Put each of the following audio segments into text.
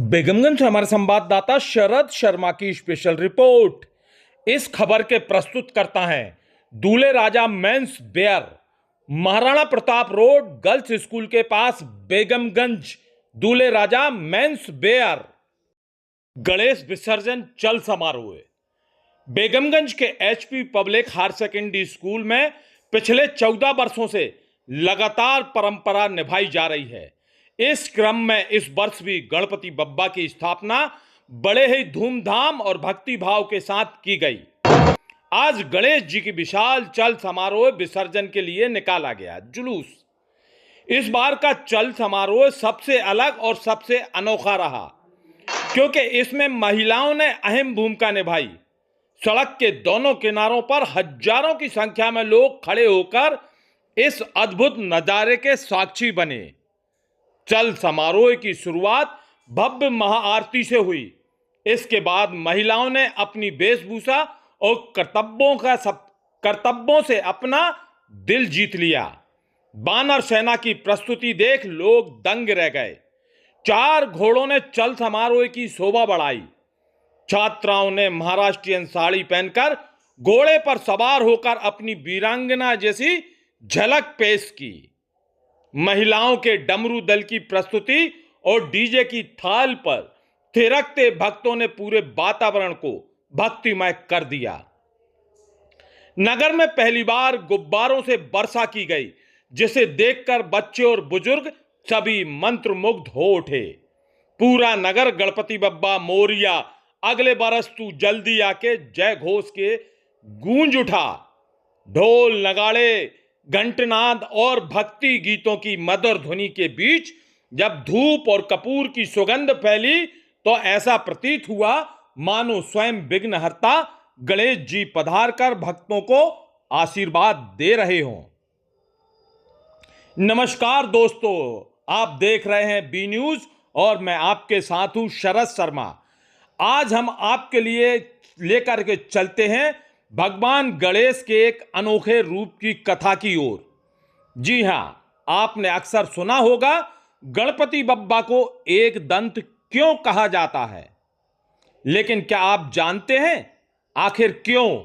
बेगमगंज से हमारे संवाददाता शरद शर्मा की स्पेशल रिपोर्ट। इस खबर के प्रस्तुत करता है Dulhe Raja men's wear, Maharana Pratap road girls school के पास बेगमगंज। दूल्हे राजा मेंस वेयर गणेश विसर्जन चल समारोह। बेगमगंज के HP public higher secondary school में पिछले 14 वर्षों से लगातार परंपरा निभाई जा रही है। इस क्रम में इस वर्ष भी गणपति बप्पा की स्थापना बड़े ही धूमधाम और भक्ति भाव के साथ की गई। आज गणेश जी की विशाल चल समारोह विसर्जन के लिए निकाला गया जुलूस। इस बार का चल समारोह सबसे अलग और सबसे अनोखा रहा, क्योंकि इसमें महिलाओं ने अहम भूमिका निभाई। सड़क के दोनों किनारों पर हजारों की संख्या में लोग खड़े होकर इस अद्भुत नजारे के साक्षी बने। चल समारोह की शुरुआत भव्य महाआरती से हुई। इसके बाद महिलाओं ने अपनी वेशभूषा और कर्तव्यों से अपना दिल जीत लिया। वानर सेना की प्रस्तुति देख लोग दंग रह गए। 4 घोड़ों ने चल समारोह की शोभा बढ़ाई। छात्राओं ने महाराष्ट्रीयन साड़ी पहनकर घोड़े पर सवार होकर अपनी वीरांगना जैसी झलक पेश की। महिलाओं के डमरू दल की प्रस्तुति और डीजे की थाल पर थिरकते भक्तों ने पूरे वातावरण को भक्तिमय कर दिया। नगर में पहली बार गुब्बारों से वर्षा की गई, जिसे देखकर बच्चे और बुजुर्ग सभी मंत्रमुग्ध हो उठे। पूरा नगर गणपति बप्पा मोरिया, अगले बरस तू जल्दी आके जय घोष के गूंज उठा। ढोल नगाड़े, घंटनाद और भक्ति गीतों की मधुर ध्वनि के बीच जब धूप और कपूर की सुगंध फैली तो ऐसा प्रतीत हुआ मानो स्वयं विघ्नहर्ता गणेश जी पधार कर भक्तों को आशीर्वाद दे रहे हों। नमस्कार दोस्तों, आप देख रहे हैं बी न्यूज और मैं आपके साथ हूं शरद शर्मा। आज हम आपके लिए लेकर के चलते हैं भगवान गणेश के एक अनोखे रूप की कथा की ओर। जी हां, आपने अक्सर सुना होगा गणपति बप्पा को एक दंत क्यों कहा जाता है, लेकिन क्या आप जानते हैं आखिर क्यों?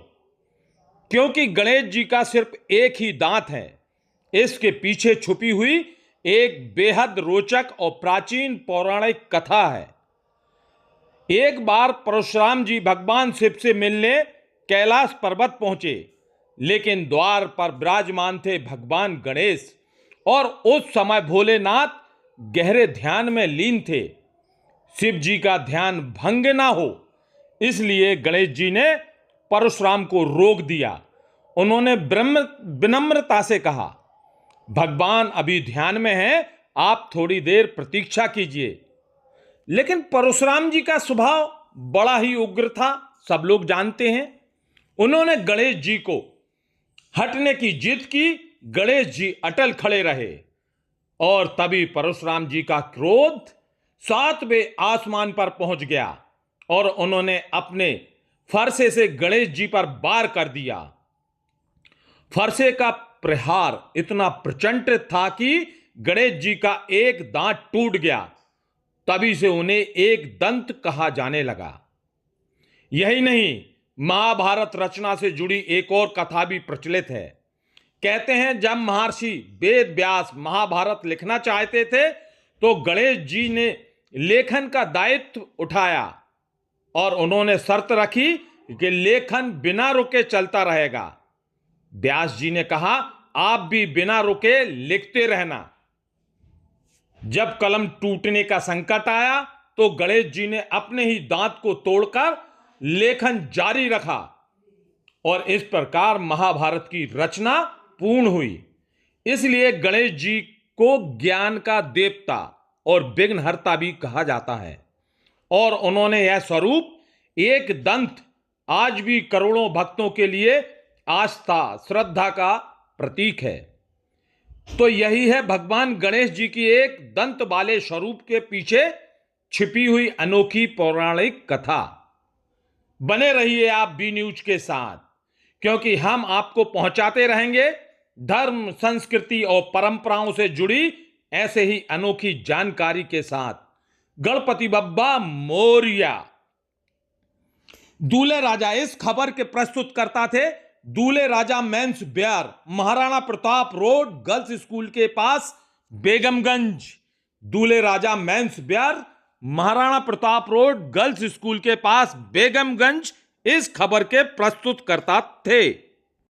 क्योंकि गणेश जी का सिर्फ एक ही दांत है। इसके पीछे छुपी हुई एक बेहद रोचक और प्राचीन पौराणिक कथा है। एक बार परशुराम जी भगवान शिव से मिलने कैलाश पर्वत पहुंचे, लेकिन द्वार पर विराजमान थे भगवान गणेश और उस समय भोलेनाथ गहरे ध्यान में लीन थे। शिव जी का ध्यान भंग ना हो, इसलिए गणेश जी ने परशुराम को रोक दिया। उन्होंने विनम्रता से कहा, भगवान अभी ध्यान में हैं, आप थोड़ी देर प्रतीक्षा कीजिए। लेकिन परशुराम जी का स्वभाव बड़ा ही उग्र था, सब लोग जानते हैं। उन्होंने गणेश जी को हटने की जिद की। गणेश जी अटल खड़े रहे और तभी परशुराम जी का क्रोध 7वें आसमान पर पहुंच गया और उन्होंने अपने फरसे से गणेश जी पर वार कर दिया। फरसे का प्रहार इतना प्रचंड था कि गणेश जी का एक दांत टूट गया। तभी से उन्हें एक दंत कहा जाने लगा। यही नहीं, महाभारत रचना से जुड़ी एक और कथा भी प्रचलित है। कहते हैं जब महर्षि वेद व्यास महाभारत लिखना चाहते थे तो गणेश जी ने लेखन का दायित्व उठाया और उन्होंने शर्त रखी कि लेखन बिना रुके चलता रहेगा। व्यास जी ने कहा, आप भी बिना रुके लिखते रहना। जब कलम टूटने का संकट आया तो गणेश जी ने अपने ही दांत को तोड़कर लेखन जारी रखा और इस प्रकार महाभारत की रचना पूर्ण हुई। इसलिए गणेश जी को ज्ञान का देवता और विघ्नहर्ता भी कहा जाता है और उन्होंने यह स्वरूप एक दंत आज भी करोड़ों भक्तों के लिए आस्था श्रद्धा का प्रतीक है। तो यही है भगवान गणेश जी की एक दंत वाले स्वरूप के पीछे छिपी हुई अनोखी पौराणिक कथा। बने रहिए आप बी न्यूज के साथ, क्योंकि हम आपको पहुंचाते रहेंगे धर्म, संस्कृति और परंपराओं से जुड़ी ऐसे ही अनोखी जानकारी के साथ। गणपति बप्पा मोरिया। दूल्हे राजा इस खबर के प्रस्तुतकर्ता थे Dulhe Raja men's wear, Maharana Pratap road, girls school के पास, Begamganj. Dulhe Raja men's wear, Maharana Pratap road, girls school के पास, बेगमगंज इस खबर के प्रस्तुतकर्ता थे।